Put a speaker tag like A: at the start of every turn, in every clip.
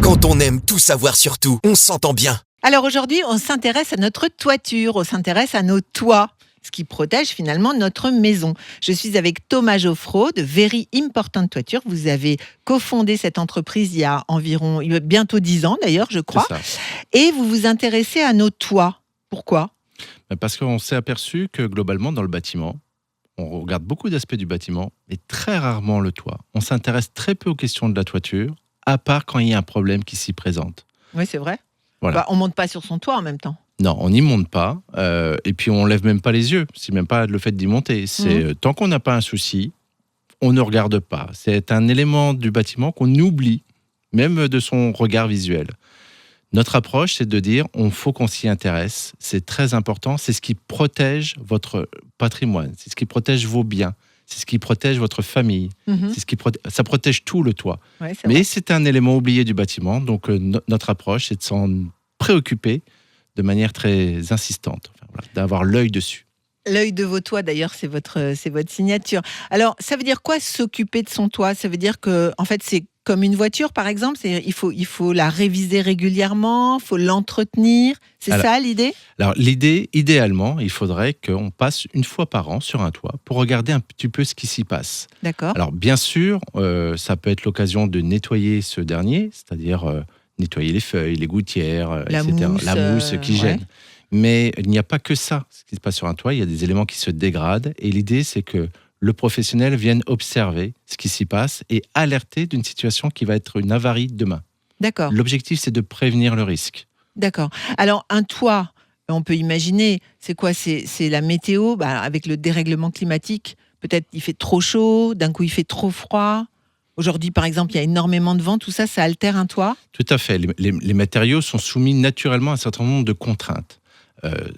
A: Quand on aime tout savoir sur tout, on s'entend bien.
B: Alors aujourd'hui, on s'intéresse à notre toiture, on s'intéresse à nos toits, ce qui protège finalement notre maison. Je suis avec Thomas Geoffreau de Very Important Toiture. Vous avez cofondé cette entreprise il y a bientôt 10 ans d'ailleurs, je crois.
C: C'est ça.
B: Et vous vous intéressez à nos toits. Pourquoi ?
C: Parce qu'on s'est aperçu que globalement, dans le bâtiment, on regarde beaucoup d'aspects du bâtiment, mais très rarement le toit. On s'intéresse très peu aux questions de la toiture, à part quand il y a un problème qui s'y présente.
B: Oui, c'est vrai.
C: Voilà.
B: On ne monte pas sur son toit en même temps.
C: Non, on n'y monte pas, et puis on lève même pas les yeux. C'est même pas le fait d'y monter. C'est tant qu'on n'a pas un souci, on ne regarde pas. C'est un élément du bâtiment qu'on oublie, même de son regard visuel. Notre approche, c'est de dire, faut qu'on s'y intéresse. C'est très important. C'est ce qui protège votre patrimoine. C'est ce qui protège vos biens. C'est ce qui protège votre famille. C'est ce qui ça protège tout le toit.
B: Ouais, c'est
C: Mais
B: vrai.
C: c'est un élément oublié du bâtiment. Donc notre approche, c'est de s'en préoccuper de manière très insistante. Enfin, voilà, d'avoir l'œil dessus.
B: L'œil de vos toits, d'ailleurs, c'est votre signature. Alors, ça veut dire quoi s'occuper de son toit ? Ça veut dire que, en fait, c'est comme une voiture, par exemple. Il faut la réviser régulièrement, il faut l'entretenir. C'est ça l'idée ?
C: Alors, l'idée, idéalement, il faudrait qu'on passe une fois par an sur un toit pour regarder un petit peu ce qui s'y passe.
B: D'accord.
C: Alors, bien sûr, ça peut être l'occasion de nettoyer ce dernier, c'est-à-dire nettoyer les feuilles, les gouttières,
B: La
C: etc.
B: mousse,
C: La mousse qui gêne.
B: ouais.
C: Mais il n'y a pas que ça, ce qui se passe sur un toit. Il y a des éléments qui se dégradent. Et l'idée, c'est que le professionnel vienne observer ce qui s'y passe et alerter d'une situation qui va être une avarie demain.
B: D'accord.
C: L'objectif, c'est de prévenir le risque.
B: D'accord. Alors, un toit, on peut imaginer, c'est quoi ? C'est la météo, avec le dérèglement climatique. Peut-être il fait trop chaud, d'un coup il fait trop froid. Aujourd'hui, par exemple, il y a énormément de vent. Tout ça, ça altère un toit ?
C: Tout à fait. Les matériaux sont soumis naturellement à un certain nombre de contraintes.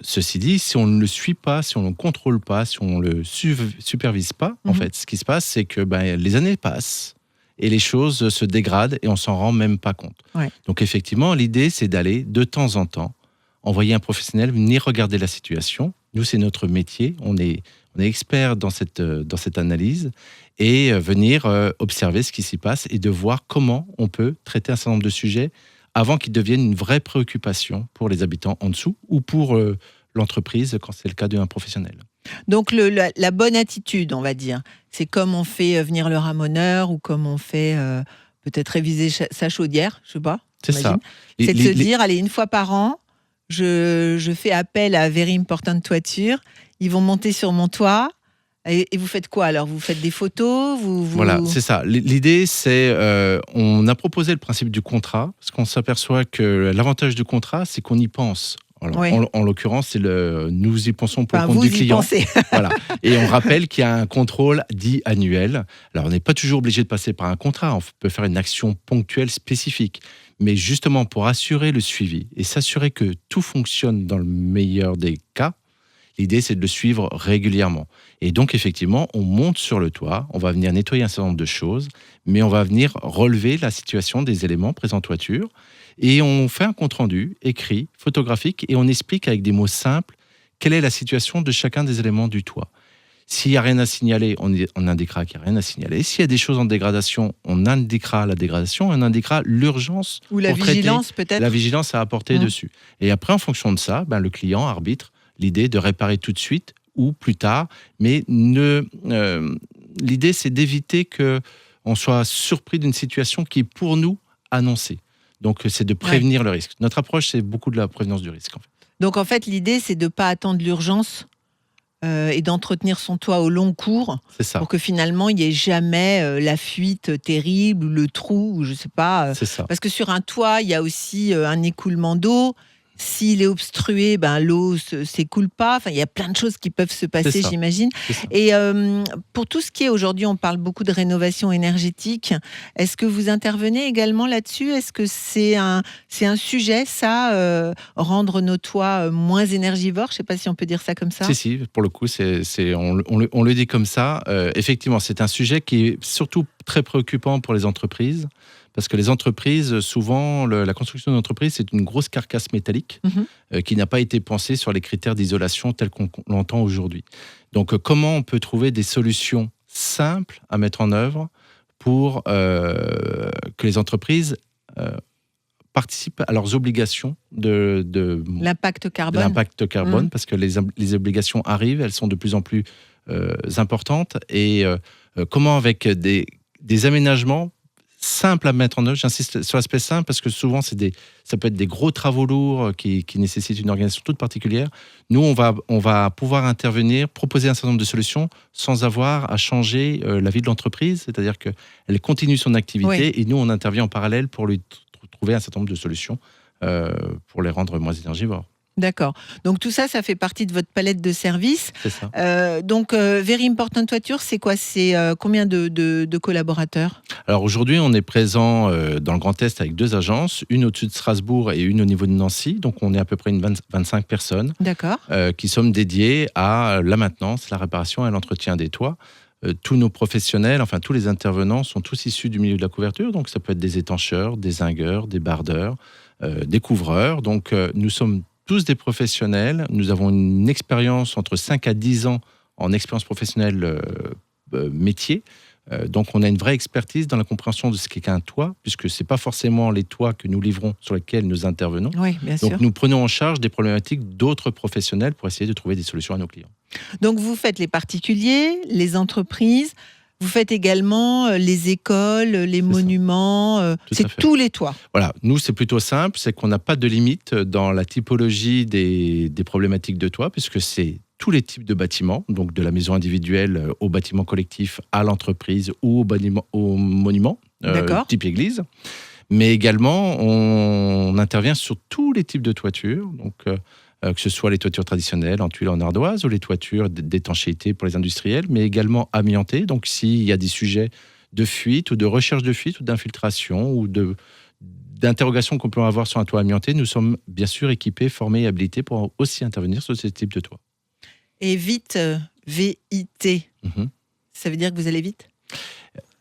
C: Ceci dit, si on ne le suit pas, si on ne le contrôle pas, si on ne le supervise pas, en fait, ce qui se passe, c'est que les années passent et les choses se dégradent et on s'en rend même pas compte.
B: Ouais.
C: Donc effectivement, l'idée, c'est d'aller de temps en temps envoyer un professionnel venir regarder la situation. Nous, c'est notre métier. On est expert dans cette analyse et venir observer ce qui s'y passe et de voir comment on peut traiter un certain nombre de sujets avant qu'ils deviennent une vraie préoccupation pour les habitants en dessous ou pour l'entreprise quand c'est le cas d'un professionnel.
B: Donc, la bonne attitude, on va dire, c'est comme on fait venir le ramoneur ou comme on fait peut-être réviser sa chaudière, je sais pas.
C: C'est ça.
B: C'est de se dire, allez, une fois par an, je fais appel à Very Important Toiture, ils vont monter sur mon toit. Et vous faites quoi alors ? Vous faites des photos ?
C: Voilà, c'est ça. L'idée, c'est on a proposé le principe du contrat, parce qu'on s'aperçoit que l'avantage du contrat, c'est qu'on y pense. Alors,
B: Oui.
C: en l'occurrence, nous y pensons pour
B: Enfin,
C: le compte
B: vous
C: du
B: y
C: client.
B: pensez.
C: Voilà. Et on rappelle qu'il y a un contrôle dit annuel. Alors, on n'est pas toujours obligé de passer par un contrat. On peut faire une action ponctuelle spécifique. Mais justement, pour assurer le suivi et s'assurer que tout fonctionne dans le meilleur des cas, l'idée, c'est de le suivre régulièrement. Et donc, effectivement, on monte sur le toit, on va venir nettoyer un certain nombre de choses, mais on va venir relever la situation des éléments présents en toiture. Et on fait un compte-rendu écrit, photographique, et on explique avec des mots simples quelle est la situation de chacun des éléments du toit. S'il n'y a rien à signaler, on indiquera qu'il n'y a rien à signaler. S'il y a des choses en dégradation, on indiquera la dégradation, on indiquera l'urgence.
B: Ou la
C: pour traiter,
B: vigilance, peut-être.
C: la vigilance à apporter dessus. Et après, en fonction de ça, le client arbitre l'idée de réparer tout de suite ou plus tard. Mais l'idée, c'est d'éviter qu'on soit surpris d'une situation qui est pour nous annoncée. Donc, c'est de prévenir le risque. Notre approche, c'est beaucoup de la prévenance du risque, en fait.
B: Donc, en fait, l'idée, c'est de ne pas attendre l'urgence et d'entretenir son toit au long cours.
C: C'est ça.
B: Pour que finalement, il n'y ait jamais la fuite terrible ou le trou, ou je ne sais pas.
C: C'est ça.
B: Parce que sur un toit, il y a aussi un écoulement d'eau. S'il est obstrué, l'eau ne s'écoule pas. Enfin, il y a plein de choses qui peuvent se passer, j'imagine. Et pour tout ce qui est aujourd'hui, on parle beaucoup de rénovation énergétique. Est-ce que vous intervenez également là-dessus ? Est-ce que c'est un sujet, ça, rendre nos toits moins énergivores ? Je ne sais pas si on peut dire ça comme ça.
C: Si, pour le coup, on le dit comme ça. Effectivement, c'est un sujet qui est surtout très préoccupant pour les entreprises. Parce que les entreprises, souvent, la construction d'une entreprise, c'est une grosse carcasse métallique qui n'a pas été pensée sur les critères d'isolation tels qu'on l'entend aujourd'hui. Donc, comment on peut trouver des solutions simples à mettre en œuvre pour que les entreprises participent à leurs obligations de
B: l'impact carbone,
C: parce que les obligations arrivent, elles sont de plus en plus importantes. Et comment, avec des aménagements simple à mettre en œuvre, j'insiste sur l'aspect simple parce que souvent ça peut être des gros travaux lourds qui nécessitent une organisation toute particulière. Nous, on va pouvoir intervenir, proposer un certain nombre de solutions sans avoir à changer la vie de l'entreprise, c'est-à-dire qu'elle continue son activité et nous on intervient en parallèle pour lui trouver un certain nombre de solutions pour les rendre moins énergivores.
B: D'accord. Donc tout ça, ça fait partie de votre palette de services.
C: C'est ça.
B: Donc Very Important Toiture, c'est quoi ? C'est combien de collaborateurs ?
C: Alors aujourd'hui, on est présent dans le Grand Est avec 2 agences, une au-dessus de Strasbourg et une au niveau de Nancy. Donc on est à peu près 25 personnes.
B: D'accord.
C: Qui sommes dédiées à la maintenance, la réparation et l'entretien des toits. Tous nos professionnels, enfin tous les intervenants sont tous issus du milieu de la couverture. Donc ça peut être des étancheurs, des zingueurs, des bardeurs, des couvreurs. Donc nous sommes tous des professionnels. Nous avons une expérience entre 5 à 10 ans en expérience professionnelle métier. Donc, on a une vraie expertise dans la compréhension de ce qu'est qu'un toit, puisque ce n'est pas forcément les toits que nous livrons sur lesquels nous intervenons.
B: Oui, bien sûr.
C: Donc, nous prenons en charge des problématiques d'autres professionnels pour essayer de trouver des solutions à nos clients.
B: Donc, vous faites les particuliers, les entreprises, vous faites également les écoles, les monuments, c'est tous les toits.
C: Voilà, nous c'est plutôt simple, c'est qu'on n'a pas de limite dans la typologie des problématiques de toit, puisque c'est tous les types de bâtiments, donc de la maison individuelle au bâtiment collectif, à l'entreprise ou au monument, type église. Mais également, on intervient sur tous les types de toitures, donc que ce soit les toitures traditionnelles en tuiles en ardoise ou les toitures d'étanchéité pour les industriels, mais également amiantées. Donc s'il y a des sujets de fuite ou de recherche de fuite ou d'infiltration ou d'interrogation qu'on peut avoir sur un toit amianté, nous sommes bien sûr équipés, formés et habilités pour aussi intervenir sur ce type de toit.
B: Et vite, V-I-T, ça veut dire que vous allez vite ?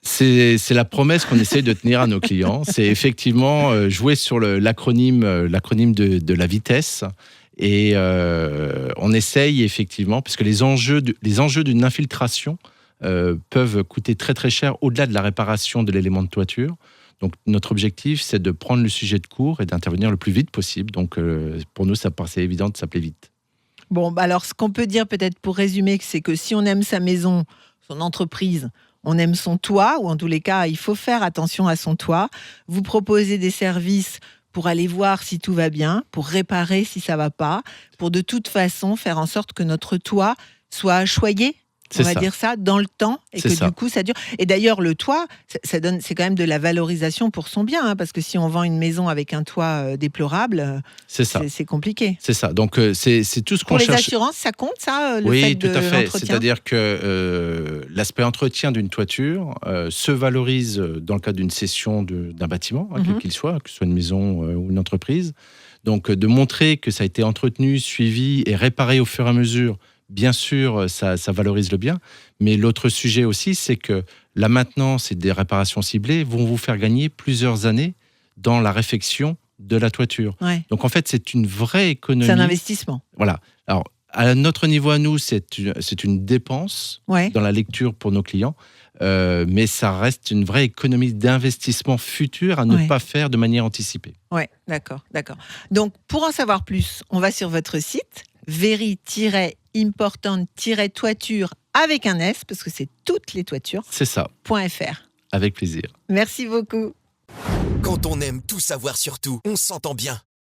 C: C'est la promesse qu'on essaye de tenir à nos clients. C'est effectivement jouer sur l'acronyme de la vitesse. Et on essaye effectivement, parce que les enjeux d'une infiltration peuvent coûter très très cher au-delà de la réparation de l'élément de toiture. Donc notre objectif, c'est de prendre le sujet de court et d'intervenir le plus vite possible. Donc pour nous, ça paraissait évident de s'appeler vite.
B: Bon, alors ce qu'on peut dire peut-être pour résumer, c'est que si on aime sa maison, son entreprise, on aime son toit, ou en tous les cas, il faut faire attention à son toit. Vous proposez des services pour aller voir si tout va bien, pour réparer si ça va pas, pour de toute façon faire en sorte que notre toit soit choyé, on va dire ça, dans le temps, et que du coup ça dure. Et d'ailleurs, le toit, c'est quand même de la valorisation pour son bien, hein, parce que si on vend une maison avec un toit déplorable, c'est compliqué.
C: C'est ça. Donc c'est tout ce qu'on cherche.
B: Pour les assurances, ça compte, ça, le fait
C: Oui, tout à fait.
B: l'entretien ?
C: C'est-à-dire que l'aspect entretien d'une toiture se valorise dans le cadre d'une cession d'un bâtiment, quel qu'il soit, que ce soit une maison ou une entreprise. Donc de montrer que ça a été entretenu, suivi et réparé au fur et à mesure. Bien sûr, ça valorise le bien, mais l'autre sujet aussi, c'est que la maintenance et des réparations ciblées vont vous faire gagner plusieurs années dans la réfection de la toiture. Ouais. Donc en fait, c'est une vraie économie.
B: C'est un investissement.
C: Voilà. Alors, à notre niveau à nous, c'est une dépense dans la lecture pour nos clients, mais ça reste une vraie économie d'investissement futur à ne pas faire de manière anticipée.
B: Oui, d'accord. Donc, pour en savoir plus, on va sur votre site, very-important-toiture avec un S, parce que c'est toutes les toitures.
C: C'est ça.
B: .fr.
C: Avec plaisir.
B: Merci beaucoup.
A: Quand on aime tout savoir sur tout, on s'entend bien.